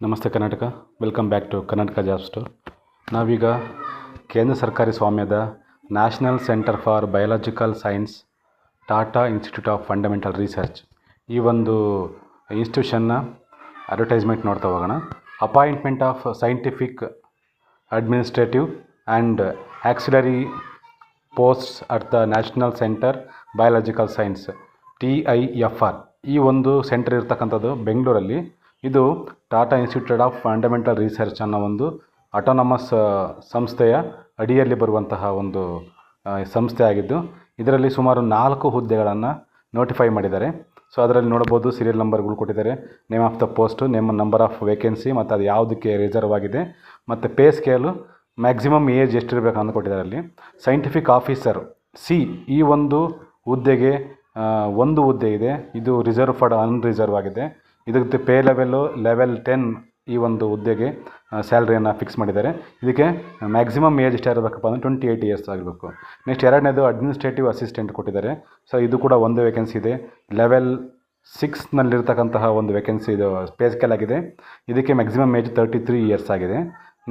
ನಮಸ್ತೆ Karnataka, welcome back to Karnataka job store. ನಾವೀಗ ಕೇಂದ್ರ ಸರ್ಕಾರಿ ಸ್ವಾಮ್ಯದ national centre for biological science, Tata institute of fundamental research ಈ ಒಂದು ಇನ್ಸ್ಟಿಟ್ಯೂಷನ್ನ ಅಡ್ವರ್ಟೈಸ್ಮೆಂಟ್ ನೋಡ್ತಾ ಹೋಗೋಣ. Appointment of scientific, administrative and auxiliary posts at the national centre biological science TIFR. ಈ ಒಂದು ಸೆಂಟರ್ ಇರ್ತಕ್ಕಂಥದ್ದು ಬೆಂಗಳೂರಲ್ಲಿ. ಇದು Tata institute of fundamental research ಅನ್ನೋ ಒಂದು ಆಟೋನಮಸ್ ಸಂಸ್ಥೆಯ ಅಡಿಯಲ್ಲಿ ಬರುವಂತಹ ಒಂದು ಸಂಸ್ಥೆ ಆಗಿದ್ದು, ಇದರಲ್ಲಿ ಸುಮಾರು 4 ಹುದ್ದೆಗಳನ್ನು ನೋಟಿಫೈ ಮಾಡಿದ್ದಾರೆ. ಸೊ ಅದರಲ್ಲಿ ನೋಡ್ಬೋದು, ಸೀರಿಯಲ್ ನಂಬರ್ಗಳು ಕೊಟ್ಟಿದ್ದಾರೆ, name of the post, number of vacancy ಮತ್ತು ಅದು ಯಾವುದಕ್ಕೆ ರಿಸರ್ವ್ ಆಗಿದೆ, ಮತ್ತು ಪೇ ಸ್ಕೇಲು, ಮ್ಯಾಕ್ಸಿಮಮ್ ಏಜ್ ಎಷ್ಟಿರಬೇಕು ಅಂತ ಕೊಟ್ಟಿದ್ದಾರೆ. ಅಲ್ಲಿ ಸೈಂಟಿಫಿಕ್ ಆಫೀಸರ್ C ಈ ಒಂದು ಹುದ್ದೆಗೆ ಒಂದು ಹುದ್ದೆ ಇದೆ. ಇದು ರಿಸರ್ವ್ ಫಾರ್ ಅನ್ರಿಸರ್ವ್ ಆಗಿದೆ. ಇದಕ್ಕೆ ಪೇ ಲೆವೆಲ್ 10 ಈ ಒಂದು ಹುದ್ದೆಗೆ ಸ್ಯಾಲ್ರಿಯನ್ನು ಫಿಕ್ಸ್ ಮಾಡಿದ್ದಾರೆ. ಇದಕ್ಕೆ ಮ್ಯಾಕ್ಸಿಮಮ್ ಏಜ್ ಎಷ್ಟಿರಬೇಕಪ್ಪ ಅಂದರೆ 28 ಇಯರ್ಸ್ ಆಗಬೇಕು. ನೆಕ್ಸ್ಟ್ ಎರಡನೇದು ಅಡ್ಮಿನಿಸ್ಟ್ರೇಟಿವ್ ಅಸಿಸ್ಟೆಂಟ್ ಕೊಟ್ಟಿದ್ದಾರೆ. ಸೊ ಇದು ಕೂಡ ಒಂದು ವೇಕೆನ್ಸಿ ಇದೆ. ಲೆವೆಲ್ 6ನಲ್ಲಿರ್ತಕ್ಕಂತಹ ಒಂದು ವೇಕೆನ್ಸಿ ಇದು ಪೇ ಸ್ಕೇಲ್ ಆಗಿದೆ. ಇದಕ್ಕೆ ಮ್ಯಾಕ್ಸಿಮಮ್ ಏಜ್ 33 ಇಯರ್ಸ್ ಆಗಿದೆ.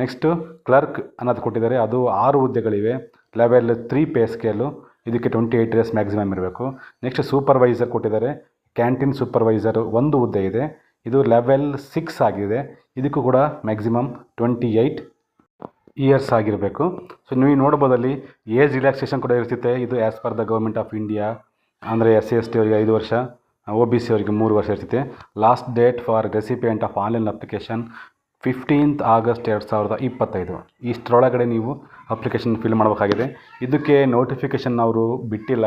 ನೆಕ್ಸ್ಟು ಕ್ಲರ್ಕ್ ಅನ್ನೋದು ಕೊಟ್ಟಿದ್ದಾರೆ. ಅದು 6 ಹುದ್ದೆಗಳಿವೆ. ಲೆವೆಲ್ 3 ಪೇ ಸ್ಕೇಲು, ಇದಕ್ಕೆ 28 ಇಯರ್ಸ್ ಮ್ಯಾಕ್ಸಿಮಮ್ ಇರಬೇಕು. ನೆಕ್ಸ್ಟ್ ಸೂಪರ್ವೈಸರ್ ಕೊಟ್ಟಿದ್ದಾರೆ. ಕ್ಯಾಂಟೀನ್ ಸೂಪರ್ವೈಸರ್ ಒಂದು ಹುದ್ದೆ ಇದೆ. ಇದು ಲೆವೆಲ್ 6 ಆಗಿದೆ. ಇದಕ್ಕೂ ಕೂಡ ಮ್ಯಾಕ್ಸಿಮಮ್ 28 ಇಯರ್ಸ್ ಆಗಿರಬೇಕು. ಸೊ ನೀವು ನೋಡ್ಬೋದಲ್ಲಿ ಏಜ್ ರಿಲ್ಯಾಕ್ಸೇಷನ್ ಕೂಡ ಇರ್ತಿತ್ತೆ. ಇದು as per the government of India. ಅಂದರೆ SC/ST ಅವರಿಗೆ 5 ವರ್ಷ, OBC ಅವರಿಗೆ 3 ವರ್ಷ ಇರ್ತಿತ್ತೆ. Last date for recipient of online application 15th August 2025. ಇಷ್ಟರೊಳಗಡೆ ನೀವು ಅಪ್ಲಿಕೇಶನ್ ಫಿಲ್ ಮಾಡಬೇಕಾಗಿದೆ. ಇದಕ್ಕೆ ನೋಟಿಫಿಕೇಷನ್ ಅವರು ಬಿಟ್ಟಿಲ್ಲ,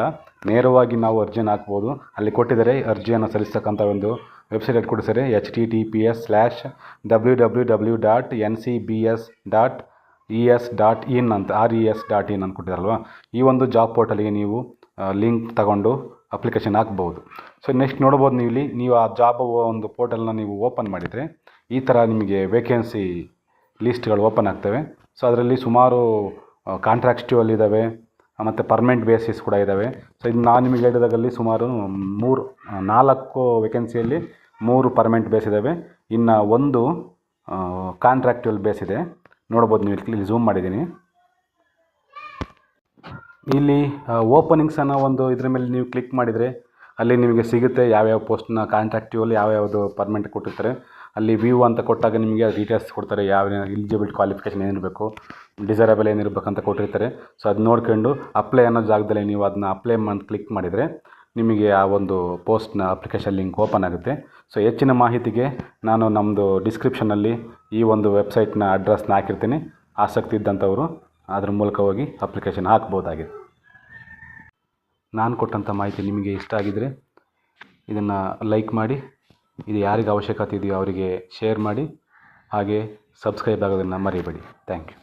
ನೇರವಾಗಿ ನಾವು ಅರ್ಜಿಯನ್ನು ಹಾಕ್ಬೋದು. ಅಲ್ಲಿ ಕೊಟ್ಟಿದ್ದಾರೆ ಅರ್ಜಿಯನ್ನು ಸಲ್ಲಿಸ್ತಕ್ಕಂಥ ಒಂದು ವೆಬ್ಸೈಟ್ ಕೊಟ್ಟಿದ್ದಾರೆ, https:/www.ncbs.es.in ಅಂತ RES.in ಅಂತ ಕೊಟ್ಟಿದ್ದಾರಲ್ವ. ಈ ಒಂದು ಜಾಬ್ ಪೋರ್ಟಲಿಗೆ ನೀವು ಲಿಂಕ್ ತಗೊಂಡು ಅಪ್ಲಿಕೇಶನ್ ಹಾಕ್ಬೋದು. ಸೊ ನೆಕ್ಸ್ಟ್ ನೋಡ್ಬೋದು, ನೀವು ಆ ಜಾಬ್ ಒಂದು ಪೋರ್ಟಲ್ನ ನೀವು ಓಪನ್ ಮಾಡಿದರೆ ಈ ಥರ ನಿಮಗೆ ವೇಕೆನ್ಸಿ ಲಿಸ್ಟ್ಗಳು ಓಪನ್ ಆಗ್ತವೆ. ಸೊ ಅದರಲ್ಲಿ ಸುಮಾರು ಕಾಂಟ್ರಾಕ್ಚುವಲ್ ಇದ್ದಾವೆ ಮತ್ತು ಪರ್ಮನೆಂಟ್ ಬೇಸಿಸ್ ಕೂಡ ಇದ್ದಾವೆ. ಸೊ ಇದು ನಾನು ನಿಮಗೆ ಹೇಳಿದಾಗಲ್ಲಿ ಸುಮಾರು 4 ವೇಕೆನ್ಸಿಯಲ್ಲಿ 3 ಪರ್ಮನೆಂಟ್ ಬೇಸ್ ಇದ್ದಾವೆ. ಇನ್ನು ಒಂದು ಕಾಂಟ್ರಾಕ್ಚುವಲ್ ಬೇಸ್ ಇದೆ. ನೋಡ್ಬೋದು, ನೀವು ಇಲ್ಲಿ ಝೂಮ್ ಮಾಡಿದ್ದೀನಿ. ಇಲ್ಲಿ ಓಪನಿಂಗ್ಸ್ ಅನ್ನೋ ಒಂದು ಇದ್ರ ಮೇಲೆ ನೀವು ಕ್ಲಿಕ್ ಮಾಡಿದರೆ ಅಲ್ಲಿ ನಿಮಗೆ ಸಿಗುತ್ತೆ ಯಾವ್ಯಾವ ಪೋಸ್ಟ್ನ ಕಾಂಟ್ರಾಕ್ಚುವಲ್, ಯಾವ್ಯಾವುದು ಪರ್ಮನೆಂಟ್ ಕೊಟ್ಟಿರ್ತಾರೆ. ಅಲ್ಲಿ ವ್ಯೂ ಅಂತ ಕೊಟ್ಟಾಗ ನಿಮಗೆ ಡೀಟೇಲ್ಸ್ ಕೊಡ್ತಾರೆ, ಯಾವ ಎಲಿಜಿಬಿಲಿಟಿ ಕ್ವಾಲಿಫಿಕೇಷನ್ ಏನಿರಬೇಕು, ಡಿಸೈರಬಲ್ ಏನಿರಬೇಕಂತ ಕೊಟ್ಟಿರ್ತಾರೆ. ಸೊ ಅದು ನೋಡ್ಕೊಂಡು ಅಪ್ಲೈ ಅನ್ನೋ ಜಾಗದಲ್ಲಿ ನೀವು ಅದನ್ನ ಅಪ್ಲೈ ಅಂತ ಕ್ಲಿಕ್ ಮಾಡಿದರೆ ನಿಮಗೆ ಆ ಒಂದು ಪೋಸ್ಟ್ನ ಅಪ್ಲಿಕೇಶನ್ ಲಿಂಕ್ ಓಪನ್ ಆಗುತ್ತೆ. ಸೊ ಹೆಚ್ಚಿನ ಮಾಹಿತಿಗೆ ನಾನು ನಮ್ಮದು ಡಿಸ್ಕ್ರಿಪ್ಷನಲ್ಲಿ ಈ ಒಂದು ವೆಬ್ಸೈಟ್ನ ಅಡ್ರೆಸ್ನ ಹಾಕಿರ್ತೀನಿ. ಆಸಕ್ತಿ ಇದ್ದಂಥವರು ಅದ್ರ ಮೂಲಕ ಹೋಗಿ ಅಪ್ಲಿಕೇಶನ್ ಹಾಕ್ಬೋದಾಗಿದೆ. ನಾನು ಕೊಟ್ಟಂಥ ಮಾಹಿತಿ ನಿಮಗೆ ಇಷ್ಟ ಆಗಿದರೆ ಇದನ್ನು ಲೈಕ್ ಮಾಡಿ, ಇದು ಯಾರಿಗೆ ಅವಶ್ಯಕತೆ ಇದೆಯೋ ಅವರಿಗೆ ಶೇರ್ ಮಾಡಿ, ಹಾಗೆ ಸಬ್ಸ್ಕ್ರೈಬ್ ಆಗೋದನ್ನು ಮರಿಬೇಡಿ. Thank you.